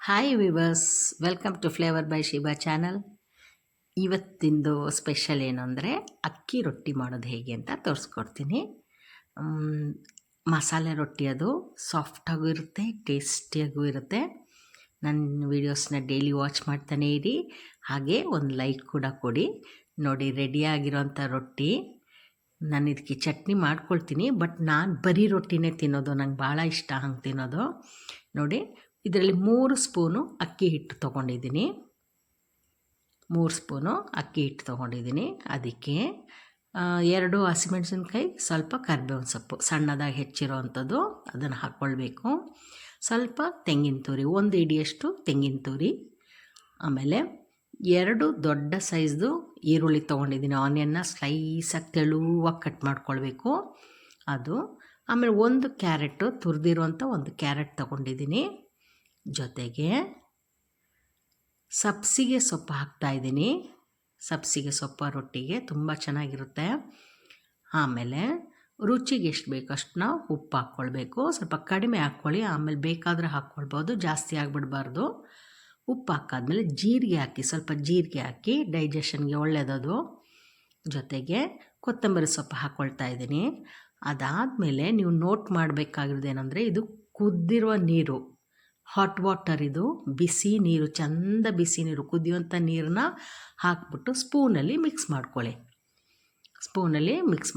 Hi viewers, welcome to flavour by Shiba channel. ಇವತ್ತಿಂದು special ಏನು ಅಂದರೆ ಅಕ್ಕಿ ರೊಟ್ಟಿ ಮಾಡೋದು ಹೇಗೆ ಅಂತ ತೋರಿಸ್ಕೊಡ್ತೀನಿ. ಮಸಾಲೆ ರೊಟ್ಟಿ ಅದು ಸಾಫ್ಟಾಗೂ ಇರುತ್ತೆ, ಟೇಸ್ಟಿಯಾಗೂ ಇರುತ್ತೆ. ನನ್ನ ವೀಡಿಯೋಸ್ನ ಡೈಲಿ ವಾಚ್ ಮಾಡ್ತಾನೇ ಇರಿ, ಹಾಗೆ ಒಂದು ಲೈಕ್ ಕೂಡ ಕೊಡಿ. ನೋಡಿ, ರೆಡಿಯಾಗಿರೋಂಥ ರೊಟ್ಟಿ. ನಾನು ಇದಕ್ಕೆ ಚಟ್ನಿ ಮಾಡ್ಕೊಳ್ತೀನಿ, ಬಟ್ ನಾನು ಬರೀ ರೊಟ್ಟಿನೇ ತಿನ್ನೋದು, ನಂಗೆ ಭಾಳ ಇಷ್ಟ ಹಂಗೆ ತಿನ್ನೋದು. ನೋಡಿ, ಇದರಲ್ಲಿ 3 ಸ್ಪೂನು ಅಕ್ಕಿ ಹಿಟ್ಟು ತೊಗೊಂಡಿದ್ದೀನಿ. 3 ಸ್ಪೂನು ಅಕ್ಕಿ ಹಿಟ್ಟು ತೊಗೊಂಡಿದ್ದೀನಿ. ಅದಕ್ಕೆ 2 ಹಸಿಮೆಣಸಿನ್ಕಾಯಿ, ಸ್ವಲ್ಪ ಕರಿಬೇವಿನ ಸೊಪ್ಪು ಸಣ್ಣದಾಗಿ ಹೆಚ್ಚಿರೋ ಅಂಥದ್ದು, ಅದನ್ನು ಹಾಕ್ಕೊಳ್ಬೇಕು. ಸ್ವಲ್ಪ ತೆಂಗಿನ ತುರಿ, 1 ಇಡಿಯಷ್ಟು ತೆಂಗಿನ ತುರಿ. ಆಮೇಲೆ 2 ದೊಡ್ಡ ಸೈಜ್ದು ಈರುಳ್ಳಿ ತೊಗೊಂಡಿದ್ದೀನಿ. ಆನಿಯನ್ನ ಸ್ಲೈಸಾಗಿ ತೆಳುವಾಗಿ ಕಟ್ ಮಾಡ್ಕೊಳ್ಬೇಕು ಅದು. ಆಮೇಲೆ 1 ಕ್ಯಾರೆಟು, ತುರಿದಿರುವಂಥ 1 ಕ್ಯಾರೆಟ್ ತೊಗೊಂಡಿದ್ದೀನಿ. ಜೊತೆಗೆ ಸಬ್ಸಿಗೆ ಸೊಪ್ಪು ಹಾಕ್ತಾಯಿದ್ದೀನಿ. ಸಬ್ಸಿಗೆ ಸೊಪ್ಪು ರೊಟ್ಟಿಗೆ ತುಂಬ ಚೆನ್ನಾಗಿರುತ್ತೆ. ಆಮೇಲೆ ರುಚಿಗೆ ಎಷ್ಟು ಬೇಕು ಅಷ್ಟನ್ನ ಉಪ್ಪು ಹಾಕ್ಕೊಳ್ಬೇಕು. ಸ್ವಲ್ಪ ಕಡಿಮೆ ಹಾಕ್ಕೊಳ್ಳಿ, ಆಮೇಲೆ ಬೇಕಾದರೆ ಹಾಕ್ಕೊಳ್ಬೋದು, ಜಾಸ್ತಿ ಆಗಿಬಿಡ್ಬಾರ್ದು. ಉಪ್ಪು ಹಾಕಾದ್ಮೇಲೆ ಜೀರಿಗೆ ಹಾಕಿ, ಸ್ವಲ್ಪ ಜೀರಿಗೆ ಹಾಕಿ, ಡೈಜೆಷನ್ಗೆ ಒಳ್ಳೆಯದದು. ಜೊತೆಗೆ ಕೊತ್ತಂಬರಿ ಸೊಪ್ಪು ಹಾಕ್ಕೊಳ್ತಾ ಇದ್ದೀನಿ. ಅದಾದಮೇಲೆ ನೀವು ನೋಟ್ ಮಾಡಬೇಕಾಗಿರೋದೇನೆಂದರೆ, ಇದು ಕುದ್ದಿರುವ ನೀರು, ಹಾಟ್ ವಾಟರ್, ಇದು ಬಿಸಿ ನೀರು, ಚಂದ ಬಿಸಿ ನೀರು, ಕುದಿಯುವಂಥ ನೀರನ್ನ ಹಾಕ್ಬಿಟ್ಟು ಸ್ಪೂನಲ್ಲಿ ಮಿಕ್ಸ್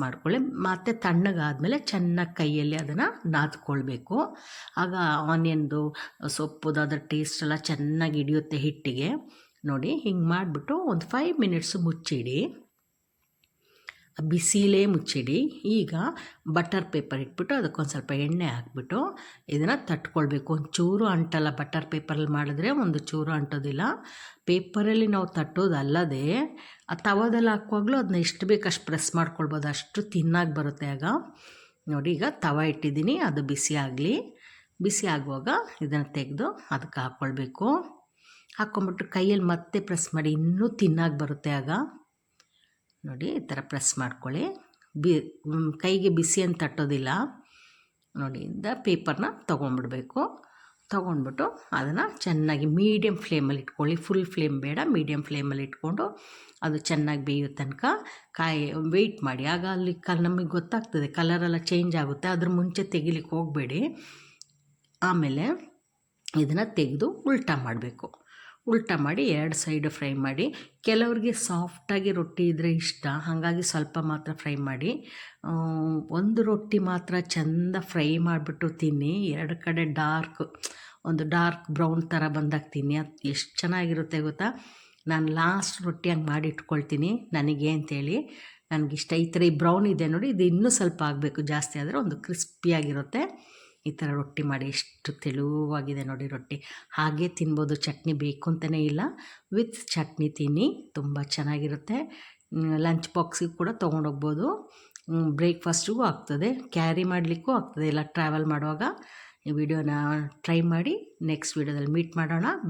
ಮಾಡ್ಕೊಳ್ಳಿ. ಮತ್ತು ತಣ್ಣಗಾದಮೇಲೆ ಚೆನ್ನಾಗಿ ಕೈಯಲ್ಲಿ ಅದನ್ನು ನಾದ್ಕೊಳ್ಬೇಕು. ಆಗ ಆನಿಯನ್ದು ಸೊಪ್ಪುದು ಅದರ ಟೇಸ್ಟ್ ಎಲ್ಲ ಚೆನ್ನಾಗಿ ಹಿಡಿಯುತ್ತೆ ಹಿಟ್ಟಿಗೆ. ನೋಡಿ, ಹಿಂಗೆ ಮಾಡಿಬಿಟ್ಟು ಒಂದು 5 ಮಿನಿಟ್ಸು ಮುಚ್ಚಿಡಿ, ಬಿಸಿಲೇ ಮುಚ್ಚಿಡಿ. ಈಗ ಬಟರ್ ಪೇಪರ್ ಇಟ್ಬಿಟ್ಟು ಅದಕ್ಕೊಂದು ಸ್ವಲ್ಪ ಎಣ್ಣೆ ಹಾಕ್ಬಿಟ್ಟು ಇದನ್ನು ತಟ್ಕೊಳ್ಬೇಕು. ಒಂಚೂರು ಅಂಟಲ್ಲ, ಬಟರ್ ಪೇಪರಲ್ಲಿ ಮಾಡಿದ್ರೆ ಒಂದು ಚೂರು ಅಂಟೋದಿಲ್ಲ. ಪೇಪರಲ್ಲಿ ನಾವು ತಟ್ಟೋದಲ್ಲದೆ ಆ ತವಾದಲ್ಲಿ ಹಾಕುವಾಗಲೂ ಅದನ್ನ ಎಷ್ಟು ಬೇಕು ಅಷ್ಟು ಪ್ರೆಸ್ ಮಾಡ್ಕೊಳ್ಬೋದು, ಅಷ್ಟು ತಿನ್ನಾಗಿ ಬರುತ್ತೆ ಆಗ. ನೋಡಿ, ಈಗ ತವ ಇಟ್ಟಿದ್ದೀನಿ, ಅದು ಬಿಸಿ ಆಗಲಿ. ಬಿಸಿ ಆಗುವಾಗ ಇದನ್ನು ತೆಗೆದು ಅದಕ್ಕೆ ಹಾಕ್ಕೊಳ್ಬೇಕು. ಹಾಕ್ಕೊಂಬಿಟ್ಟು ಕೈಯಲ್ಲಿ ಮತ್ತೆ ಪ್ರೆಸ್ ಮಾಡಿ, ಇನ್ನೂ ತಿನ್ನಾಗಿ ಬರುತ್ತೆ ಆಗ. ನೋಡಿ, ಈ ಥರ ಪ್ರೆಸ್ ಮಾಡ್ಕೊಳ್ಳಿ. ಕೈಗೆ ಬಿಸಿ ಅಂತ ತಟ್ಟೋದಿಲ್ಲ. ನೋಡಿ, ಪೇಪರ್ನ ತೊಗೊಂಡ್ಬಿಡ್ಬೇಕು. ತೊಗೊಂಡ್ಬಿಟ್ಟು ಅದನ್ನು ಚೆನ್ನಾಗಿ ಮೀಡಿಯಮ್ ಫ್ಲೇಮಲ್ಲಿ ಇಟ್ಕೊಳ್ಳಿ. ಫುಲ್ ಫ್ಲೇಮ್ ಬೇಡ, ಮೀಡಿಯಮ್ ಫ್ಲೇಮಲ್ಲಿ ಇಟ್ಕೊಂಡು ಅದು ಚೆನ್ನಾಗಿ ಬೇಯೋ ತನಕ ವೆಯ್ಟ್ ಮಾಡಿ. ಆಗ ಅಲ್ಲಿ ನಮಗೆ ಗೊತ್ತಾಗ್ತದೆ, ಕಲರೆಲ್ಲ ಚೇಂಜ್ ಆಗುತ್ತೆ. ಅದ್ರ ಮುಂಚೆ ತೆಗಿಲಿಕ್ಕೆ ಹೋಗಬೇಡಿ. ಆಮೇಲೆ ಇದನ್ನು ತೆಗೆದು ಉಲ್ಟಾ ಮಾಡಬೇಕು. ಉಲ್ಟಾ ಮಾಡಿ 2 ಸೈಡು ಫ್ರೈ ಮಾಡಿ. ಕೆಲವ್ರಿಗೆ ಸಾಫ್ಟಾಗಿ ರೊಟ್ಟಿ ಇದ್ದರೆ ಇಷ್ಟ, ಹಾಗಾಗಿ ಸ್ವಲ್ಪ ಮಾತ್ರ ಫ್ರೈ ಮಾಡಿ. ಒಂದು ರೊಟ್ಟಿ ಮಾತ್ರ ಚೆಂದ ಫ್ರೈ ಮಾಡಿಬಿಟ್ಟು ತಿನ್ನಿ. 2 ಕಡೆ ಒಂದು ಡಾರ್ಕ್ ಬ್ರೌನ್ ಥರ ಬಂದಾಗ ತಿನ್ನಿ, ಅದು ಎಷ್ಟು ಚೆನ್ನಾಗಿರುತ್ತೆ ಗೊತ್ತಾ. ನಾನು ಲಾಸ್ಟ್ ರೊಟ್ಟಿ ಹಂಗೆ ಮಾಡಿ ಇಟ್ಕೊಳ್ತೀನಿ, ನನಗೆ ಅಂತೇಳಿ. ನನಗಿಷ್ಟ. ಈ ಥರ ಈ ಬ್ರೌನ್ ಇದೆ ನೋಡಿ, ಇದು ಇನ್ನೂ ಸ್ವಲ್ಪ ಆಗಬೇಕು, ಜಾಸ್ತಿ ಆದರೆ ಒಂದು ಕ್ರಿಸ್ಪಿಯಾಗಿರುತ್ತೆ. ಈ ಥರ ರೊಟ್ಟಿ ಮಾಡಿ, ಎಷ್ಟು ತೆಳುವಾಗಿದೆ ನೋಡಿ ರೊಟ್ಟಿ. ಹಾಗೆ ತಿನ್ಬೋದು, ಚಟ್ನಿ ಬೇಕು ಅಂತಲೇ ಇಲ್ಲ, ವಿತ್ ಚಟ್ನಿ ತಿನ್ನಿ, ತುಂಬ ಚೆನ್ನಾಗಿರುತ್ತೆ. ಲಂಚ್ ಬಾಕ್ಸಿಗೆ ಕೂಡ ತೊಗೊಂಡೋಗ್ಬೋದು, ಬ್ರೇಕ್ಫಾಸ್ಟಿಗೂ ಆಗ್ತದೆ, ಕ್ಯಾರಿ ಮಾಡಲಿಕ್ಕೂ ಆಗ್ತದೆ, ಇಲ್ಲ ಟ್ರಾವೆಲ್ ಮಾಡುವಾಗ. ಈ ವಿಡಿಯೋನ ಟ್ರೈ ಮಾಡಿ. ನೆಕ್ಸ್ಟ್ ವಿಡಿಯೋದಲ್ಲಿ ಮೀಟ್ ಮಾಡೋಣ.